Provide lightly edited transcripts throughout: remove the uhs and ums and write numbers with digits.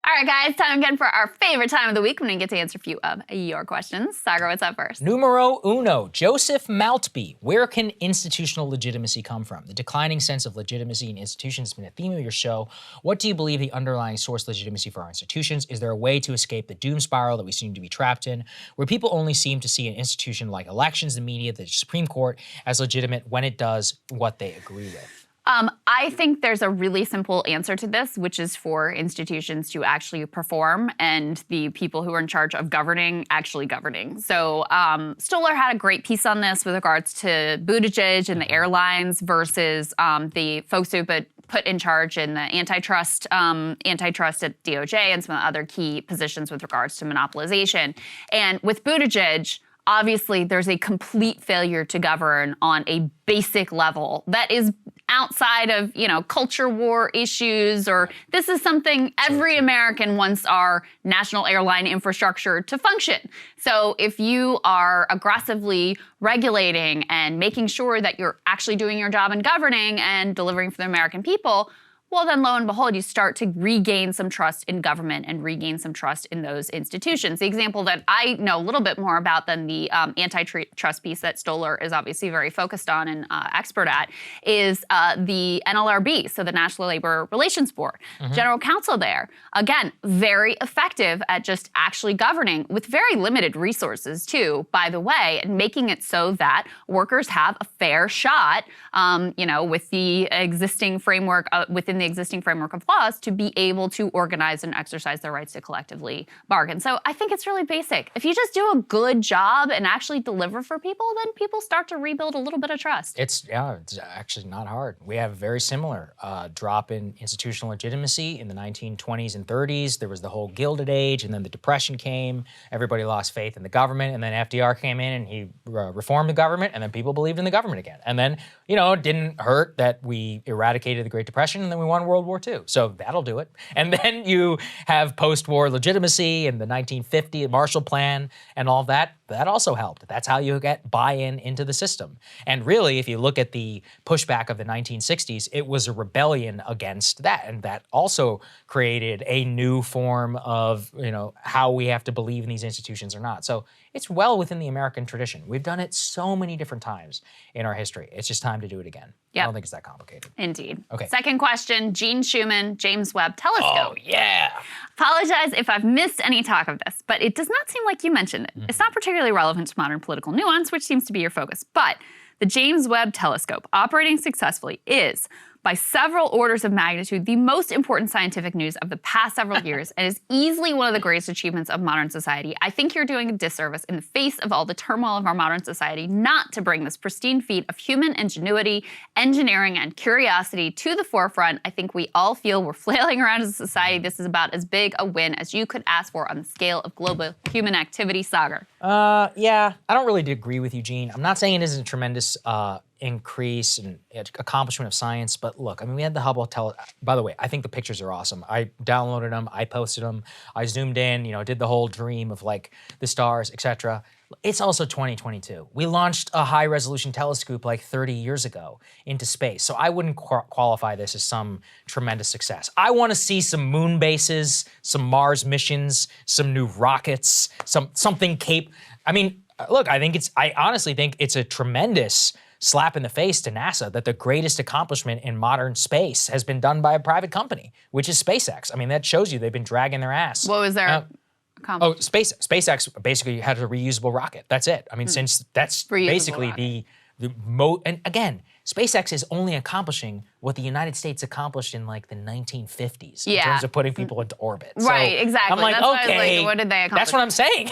All right, guys, time again for our favorite time of the week when we get to answer a few of your questions. Saagar, what's up first? Numero uno, Joseph Maltby. Where can institutional legitimacy come from? The declining sense of legitimacy in institutions has been a theme of your show. What do you believe the underlying source of legitimacy for our institutions? Is there a way to escape the doom spiral that we seem to be trapped in, where people only seem to see an institution like elections, the media, the Supreme Court as legitimate when it does what they agree with? I think there's a really simple answer to this, which is for institutions to actually perform and the people who are in charge of governing actually governing. So Stoller had a great piece on this with regards to Buttigieg and the airlines versus the folks who've been put in charge in the antitrust at DOJ and some of the other key positions with regards to monopolization. And with Buttigieg, obviously there's a complete failure to govern on a basic level that is outside of, culture war issues, or this is something every American wants our national airline infrastructure to function. So if you are aggressively regulating and making sure that you're actually doing your job in governing and delivering for the American people, well, then lo and behold, you start to regain some trust in government and regain some trust in those institutions. The example that I know a little bit more about than the antitrust piece that Stoller is obviously very focused on and expert at is the NLRB, so the National Labor Relations Board. General counsel there, again, very effective at just actually governing with very limited resources too, by the way, and making it so that workers have a fair shot, with the existing framework, within the existing framework of laws to be able to organize and exercise their rights to collectively bargain. So I think it's really basic. If you just do a good job and actually deliver for people, then people start to rebuild a little bit of trust. It's actually not hard. We have a very similar drop in institutional legitimacy in the 1920s and 30s. There was the whole Gilded Age, and then the Depression came. Everybody lost faith in the government, and then FDR came in and he reformed the government, and then people believed in the government again. And then, it didn't hurt that we eradicated the Great Depression, and then we won World War II. So that'll do it. And then you have post-war legitimacy and the 1950 Marshall Plan and all that. That also helped. That's how you get buy-in into the system. And really, if you look at the pushback of the 1960s, it was a rebellion against that. And that also created a new form of, how we have to believe in these institutions or not. So it's well within the American tradition. We've done it so many different times in our history. It's just time to do it again. Yep. I don't think it's that complicated. Indeed. Okay. Second question, Gene Schumann, James Webb Telescope. Oh, yeah. Apologize if I've missed any talk of this, but it does not seem like you mentioned it. It's not particularly relevant to modern political nuance, which seems to be your focus. But the James Webb Telescope, operating successfully, is by several orders of magnitude the most important scientific news of the past several years and is easily one of the greatest achievements of modern society. I think you're doing a disservice in the face of all the turmoil of our modern society not to bring this pristine feat of human ingenuity, engineering, and curiosity to the forefront. I think we all feel we're flailing around as a society. This is about as big a win as you could ask for on the scale of global human activity. Saagar. Yeah, I don't really agree with you, Gene. I'm not saying it isn't a tremendous increase and accomplishment of science, but look, we had the Hubble by the way, I think the pictures are awesome. I downloaded them, I posted them, I zoomed in, did the whole dream of the stars, etc. It's also 2022. We launched a high-resolution telescope 30 years ago into space, so I wouldn't qualify this as some tremendous success. I want to see some moon bases, some Mars missions, some new rockets, something look, I honestly think it's a tremendous slap in the face to NASA that the greatest accomplishment in modern space has been done by a private company, which is SpaceX. That shows you they've been dragging their ass. What was their accomplishment? SpaceX basically had a reusable rocket. That's it. Since that's reusable basically rocket. And again, SpaceX is only accomplishing what the United States accomplished in the 1950s in terms of putting people into orbit. Right, so exactly. I'm That's okay, what did they accomplish? That's what I'm saying.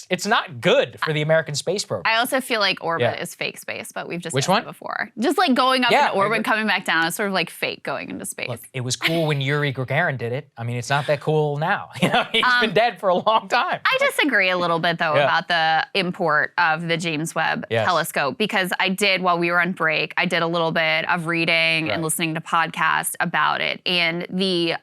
It's not good for the American space program. I also feel like orbit is fake space, but we've discussed it before. Just going up in orbit, coming back down, is sort of fake going into space. Look, it was cool when Yuri Gagarin did it. It's not that cool now. He's been dead for a long time. I disagree a little bit, though, about the import of the James Webb Telescope, because while we were on break, I did a little bit bit of reading and listening to podcasts about it, and the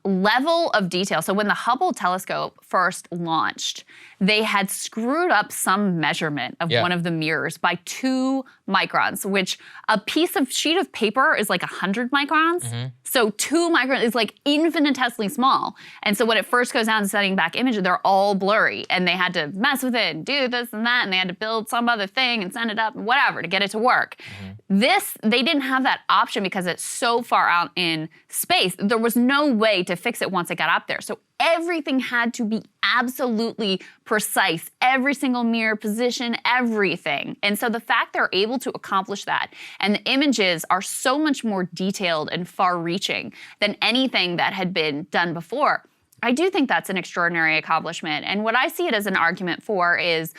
level of detail. So when the Hubble telescope first launched, they had screwed up some measurement of one of the mirrors by 2 microns, which a sheet of paper is like 100 microns. So 2 microns is like infinitesimally small. And so when it first goes down to sending back images, they're all blurry, and they had to mess with it and do this and that, and they had to build some other thing and send it up and whatever to get it to work. They didn't have that option because it's so far out in space. There was no way to fix it once it got up there. So everything had to be absolutely precise, every single mirror position, everything. And so the fact they're able to accomplish that, and the images are so much more detailed and far-reaching than anything that had been done before, I do think that's an extraordinary accomplishment. And what I see it as an argument for is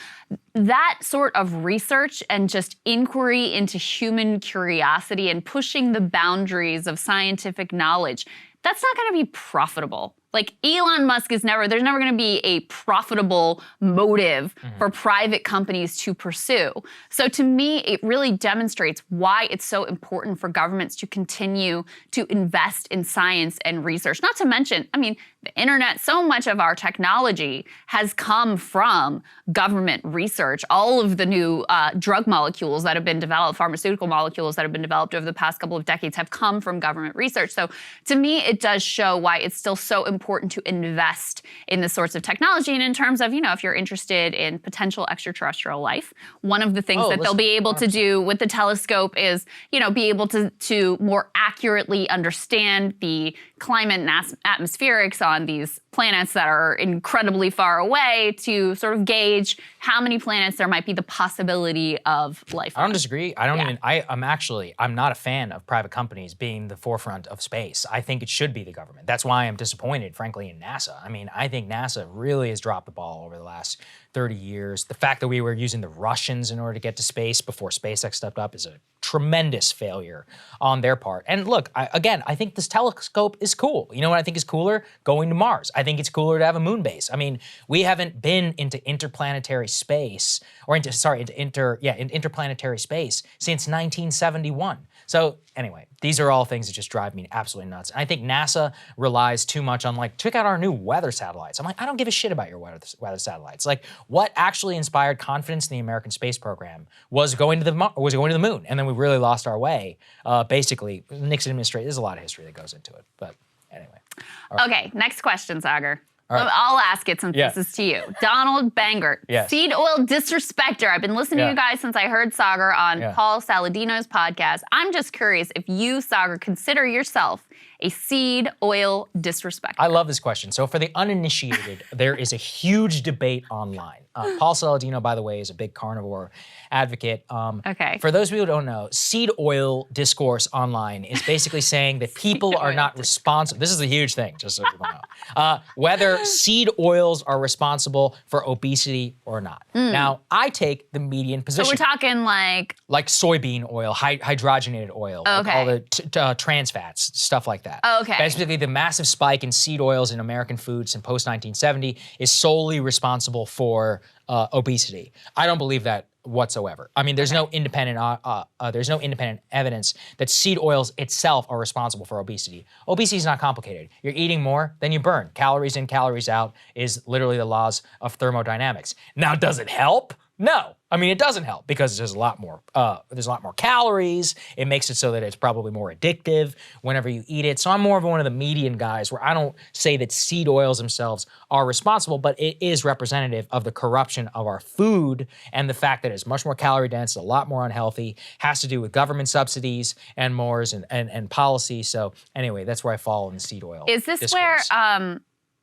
that sort of research and just inquiry into human curiosity and pushing the boundaries of scientific knowledge, that's not going to be profitable. Like Elon Musk there's never going to be a profitable motive for private companies to pursue. So to me, it really demonstrates why it's so important for governments to continue to invest in science and research. Not to mention, I mean, the internet, so much of our technology has come from government research. All of the new drug molecules that have been developed, pharmaceutical molecules that have been developed over the past couple of decades have come from government research. So to me, it does show why it's still so important to invest in this sorts of technology. And in terms of, if you're interested in potential extraterrestrial life, one of the things that they'll be able to do with the telescope is, be able to more accurately understand the climate and atmospherics on these planets that are incredibly far away, to sort of gauge how many planets there might be the possibility of life. I don't disagree. I'm not a fan of private companies being the forefront of space. I think it should be the government. That's why I'm disappointed, frankly, in NASA. I mean, I think NASA really has dropped the ball over the last 30 years. The fact that we were using the Russians in order to get to space before SpaceX stepped up is a tremendous failure on their part. And look, I think this telescope is cool. You know what I think is cooler? Going to Mars. I think it's cooler to have a moon base. I mean, we haven't been into interplanetary space, interplanetary space since 1971. So anyway, these are all things that just drive me absolutely nuts. And I think NASA relies too much on check out our new weather satellites. I'm like, I don't give a shit about your weather satellites. Like, what actually inspired confidence in the American space program was going to the moon, and then we really lost our way. Basically, Nixon administration. There's a lot of history that goes into it, but anyway. Okay, next question, Saagar. Right. I'll ask it since this is to you. Donald Bangert, seed oil disrespecter. I've been listening to you guys since I heard Saagar on Paul Saladino's podcast. I'm just curious if you, Saagar, consider yourself a seed oil disrespecter. I love this question. So for the uninitiated, there is a huge debate online. Paul Saladino, by the way, is a big carnivore advocate. For those of you who don't know, seed oil discourse online is basically saying that people are not responsible. This is a huge thing, just so people know. Whether seed oils are responsible for obesity or not. Now, I take the median position. So we're talking like soybean oil, hydrogenated oil, like all the trans fats, stuff like that. Basically, the massive spike in seed oils in American foods in post-1970 is solely responsible for obesity. I don't believe that whatsoever. I mean, there's no independent evidence that seed oils itself are responsible for obesity. Obesity is not complicated. You're eating more than you burn. Calories in, calories out is literally the laws of thermodynamics. Now, does it help? No. I mean, it doesn't help because there's a lot more calories. It makes it so that it's probably more addictive whenever you eat it. So I'm more of one of the median guys where I don't say that seed oils themselves are responsible, but it is representative of the corruption of our food and the fact that it's much more calorie dense, a lot more unhealthy, has to do with government subsidies and mores and policy. So anyway, that's where I fall in the seed oil discourse. Where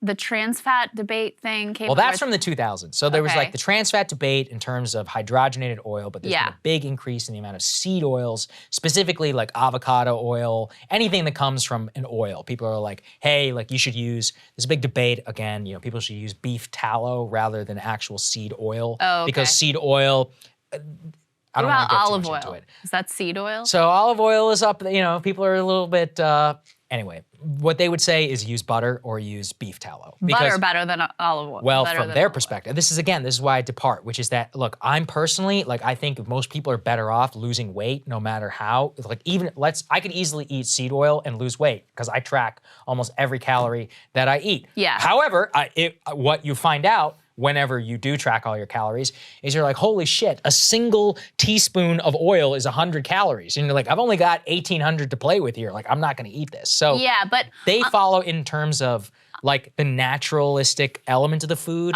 the trans fat debate thing came? Well, that's from the 2000s. So there was the trans fat debate in terms of hydrogenated oil, but there's been a big increase in the amount of seed oils, specifically like avocado oil, anything that comes from an oil. People are like, hey, you should use, there's a big debate again, people should use beef tallow rather than actual seed oil. Because seed oil, I don't want to get too much into it. Is that seed oil? So olive oil is up, people are a little bit Anyway, what they would say is use butter or use beef tallow. Butter better than olive oil. Well, from their perspective, this is why I depart, which is that, look, I'm personally, like, I think most people are better off losing weight no matter how. Like, I could easily eat seed oil and lose weight because I track almost every calorie that I eat. Yeah. However, what you find out whenever you do track all your calories is you're like, holy shit, a single teaspoon of oil is 100 calories. And you're like, I've only got 1,800 to play with here. Like, I'm not going to eat this. So yeah, but they follow in terms of like the naturalistic element of the food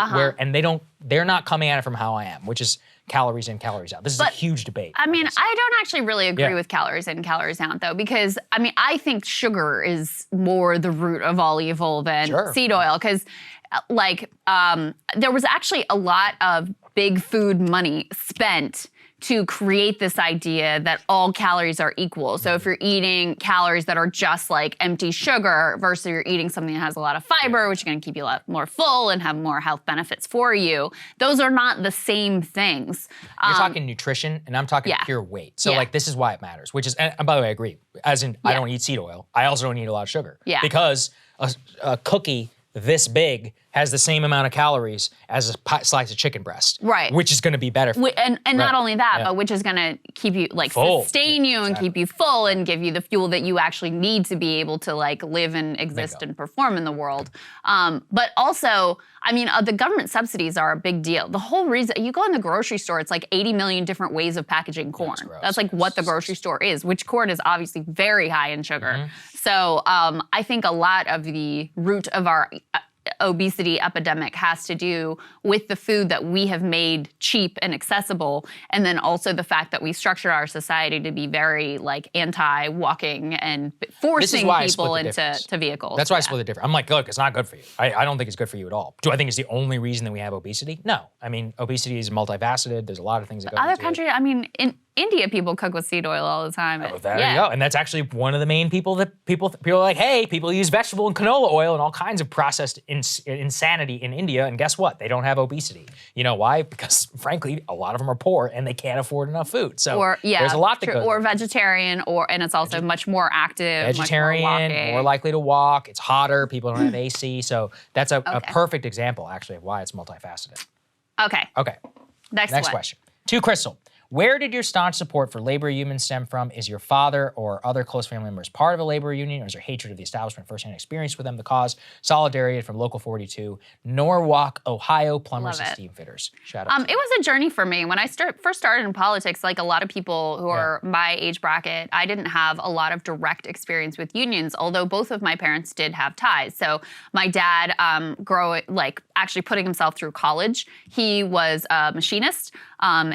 they're not coming at it from how I am, which is calories in, calories out. This is a huge debate. I mean, I don't actually really agree with calories in, calories out, though, because, I mean, I think sugar is more the root of all evil than seed oil, because, like, there was actually a lot of big food money spent to create this idea that all calories are equal. So if you're eating calories that are just like empty sugar versus you're eating something that has a lot of fiber, which is going to keep you a lot more full and have more health benefits for you, those are not the same things. You're talking nutrition, and I'm talking pure weight. So like, this is why it matters, which is, and by the way, I agree. As in, I don't eat seed oil. I also don't eat a lot of sugar. Yeah. Because a cookie this big has the same amount of calories as a slice of chicken breast. Right. Which is going to be better for you. And not only that, but which is going to keep you, like, full. Sustain you and keep you full and give you the fuel that you actually need to be able to, like, live and exist and perform in the world. But also, I mean, the government subsidies are a big deal. The whole reason, you go in the grocery store, it's like 80 million different ways of packaging corn. That's like what the grocery store is, which corn is obviously very high in sugar. So I think a lot of the root of our obesity epidemic has to do with the food that we have made cheap and accessible, and then also the fact that we structure our society to be very, like, anti-walking and forcing people into vehicles. That's why I split the difference. I'm like, look, it's not good for you. I don't think it's good for you at all. Do I think it's the only reason that we have obesity? No. I mean, obesity is multifaceted. There's a lot of things that go into it. Other countries, I mean, in India, people cook with seed oil all the time. Oh, there you go. And that's actually one of the main people are like, hey, people use vegetable and canola oil and all kinds of processed insanity in India. And guess what? They don't have obesity. You know why? Because, frankly, a lot of them are poor and they can't afford enough food. So there's a lot that goes. Or vegetarian, and it's also much more active. Vegetarian, much more, more likely to walk. It's hotter. People don't have AC. So that's a perfect example, actually, of why it's multifaceted. Okay. Next question. To Krystal. Where did your staunch support for labor unions stem from? Is your father or other close family members part of a labor union, or is your hatred of the establishment firsthand experience with them the cause? Solidarity from Local 42, Norwalk, Ohio, plumbers and steam fitters. Shout out. It was a journey for me. When I first started in politics, like a lot of people who are my age bracket, I didn't have a lot of direct experience with unions, although both of my parents did have ties. So my dad, actually putting himself through college, he was a machinist.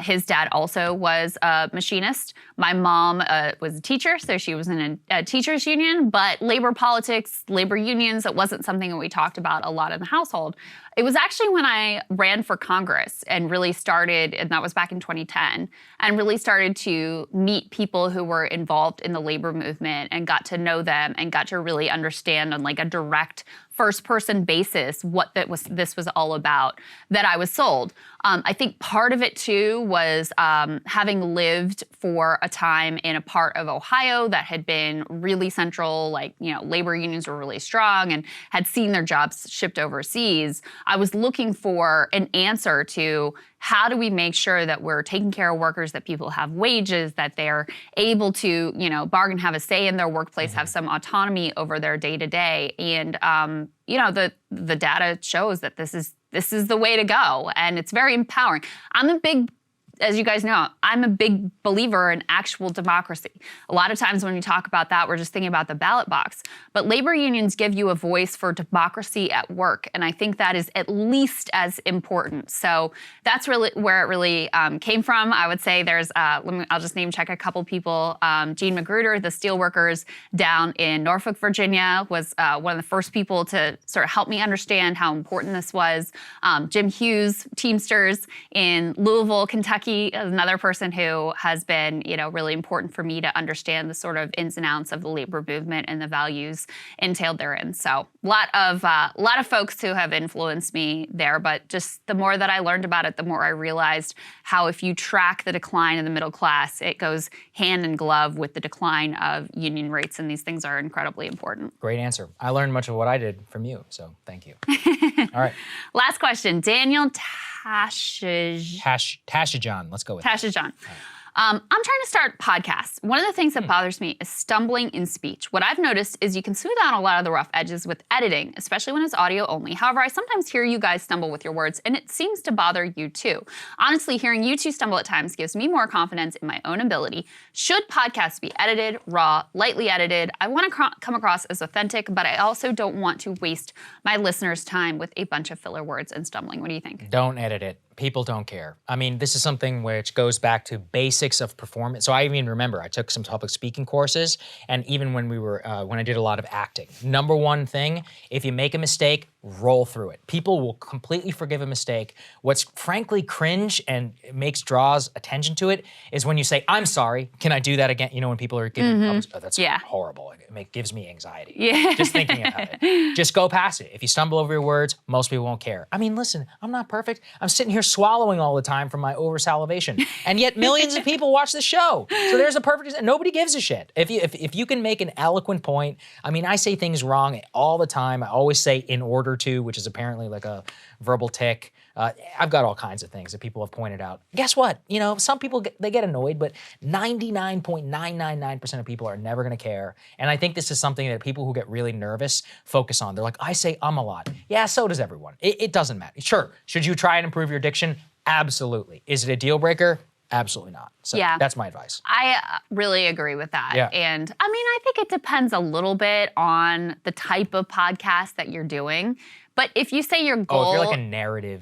His dad also was a machinist. My mom was a teacher, so she was in a teachers union, but labor politics, labor unions, it wasn't something that we talked about a lot in the household. It was actually when I ran for Congress and really started, and that was back in 2010, and really started to meet people who were involved in the labor movement and got to know them and got to really understand on, like, a direct first-person basis what this was all about, that I was sold. I think part of it, too, was having lived for a time in a part of Ohio that had been really central, like, labor unions were really strong and had seen their jobs shipped overseas. I was looking for an answer to how do we make sure that we're taking care of workers, that people have wages, that they're able to, bargain, have a say in their workplace, have some autonomy over their day-to-day. And, the data shows that this is the way to go, and it's very empowering. As you guys know, I'm a big believer in actual democracy. A lot of times when we talk about that, we're just thinking about the ballot box. But labor unions give you a voice for democracy at work, and I think that is at least as important. So that's really where it really came from. I would say there's, I'll just name check a couple people. Gene Magruder, the steelworkers down in Norfolk, Virginia, was one of the first people to sort of help me understand how important this was. Jim Hughes, Teamsters in Louisville, Kentucky, Becky is another person who has been, really important for me to understand the sort of ins and outs of the labor movement and the values entailed therein. So a lot of folks who have influenced me there, but just the more that I learned about it, the more I realized how if you track the decline in the middle class, it goes hand in glove with the decline of union rates, and these things are incredibly important. Great answer. I learned much of what I did from you, so thank you. All right. Last question, Daniel Tashajan, let's go with Tashajan. I'm trying to start podcasts. One of the things that bothers me is stumbling in speech. What I've noticed is you can smooth out a lot of the rough edges with editing, especially when it's audio only. However, I sometimes hear you guys stumble with your words, and it seems to bother you too. Honestly, hearing you two stumble at times gives me more confidence in my own ability. Should podcasts be edited, raw, lightly edited? I want to come across as authentic, but I also don't want to waste my listeners' time with a bunch of filler words and stumbling. What do you think? Don't edit it. People don't care. I mean, this is something which goes back to basics of performance. So I even remember I took some public speaking courses, and even when when I did a lot of acting, number one thing, if you make a mistake, roll through it. People will completely forgive a mistake. What's frankly cringe and draws attention to it is when you say, "I'm sorry, can I do that again?" When people are giving, that's horrible. It gives me anxiety. Yeah. Just thinking about it. Just go past it. If you stumble over your words, most people won't care. I mean, listen, I'm not perfect. I'm sitting here swallowing all the time from my over-salivation. And yet millions of people watch the show. So there's a perfect, nobody gives a shit. If you can make an eloquent point, I mean, I say things wrong all the time. I always say in order to, which is apparently like a verbal tick. I've got all kinds of things that people have pointed out. Guess what? Some people, they get annoyed, but 99.999% of people are never going to care. And I think this is something that people who get really nervous focus on. They're like, I say a lot. Yeah, so does everyone. It doesn't matter. Sure, should you try and improve your diction? Absolutely. Is it a deal breaker? Absolutely not. So that's my advice. I really agree with that. Yeah. And I mean, I think it depends a little bit on the type of podcast that you're doing. But if you say your goal, if you're like a narrative,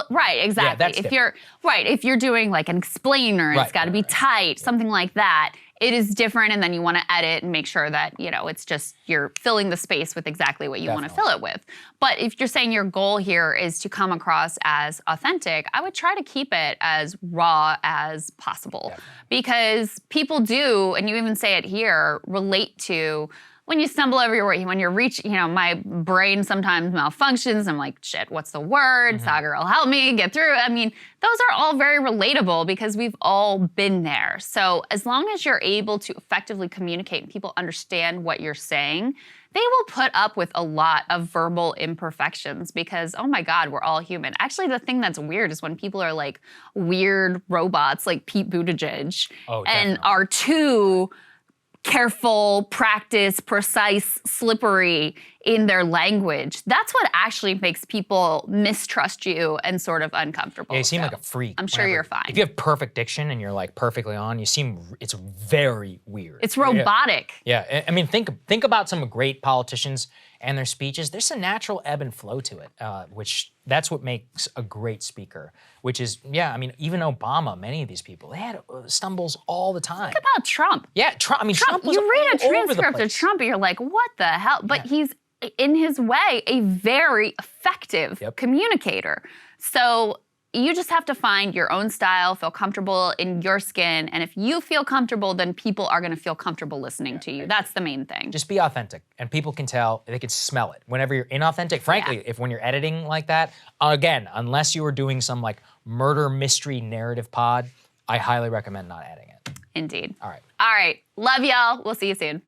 right, exactly. If you're doing like an explainer, and it's got to be tight, something like that. It is different, and then you want to edit and make sure that it's just you're filling the space with exactly what you want to fill it with. But if you're saying your goal here is to come across as authentic, I would try to keep it as raw as possible, because people do, and you even say it here, relate to. When you stumble over your word, when you're my brain sometimes malfunctions. I'm like, shit, what's the word? Saagar will help me get through. I mean, those are all very relatable because we've all been there. So as long as you're able to effectively communicate and people understand what you're saying, they will put up with a lot of verbal imperfections because, oh my God, we're all human. Actually, the thing that's weird is when people are like weird robots like Pete Buttigieg and are too careful, practiced, precise, slippery in their language. That's what actually makes people mistrust you and sort of uncomfortable. Yeah, you seem like a freak. I'm sure you're fine. If you have perfect diction and you're like perfectly on, it's very weird. It's robotic. Yeah, I mean, think about some great politicians and their speeches. There's a natural ebb and flow to it, which that's what makes a great speaker, which is, I mean, even Obama, many of these people, they had stumbles all the time. Think about Trump. Yeah, Trump. I mean, Trump was you read a all over the transcript of place. Trump and you're like, what the hell? But he's, in his way, a very effective communicator. So you just have to find your own style, feel comfortable in your skin. And if you feel comfortable, then people are going to feel comfortable listening to you. That's the main thing. Just be authentic. And people can tell, they can smell it. Whenever you're inauthentic, frankly, when you're editing like that, again, unless you were doing some like murder mystery narrative pod, I highly recommend not adding it. Indeed. All right. All right. Love y'all. We'll see you soon.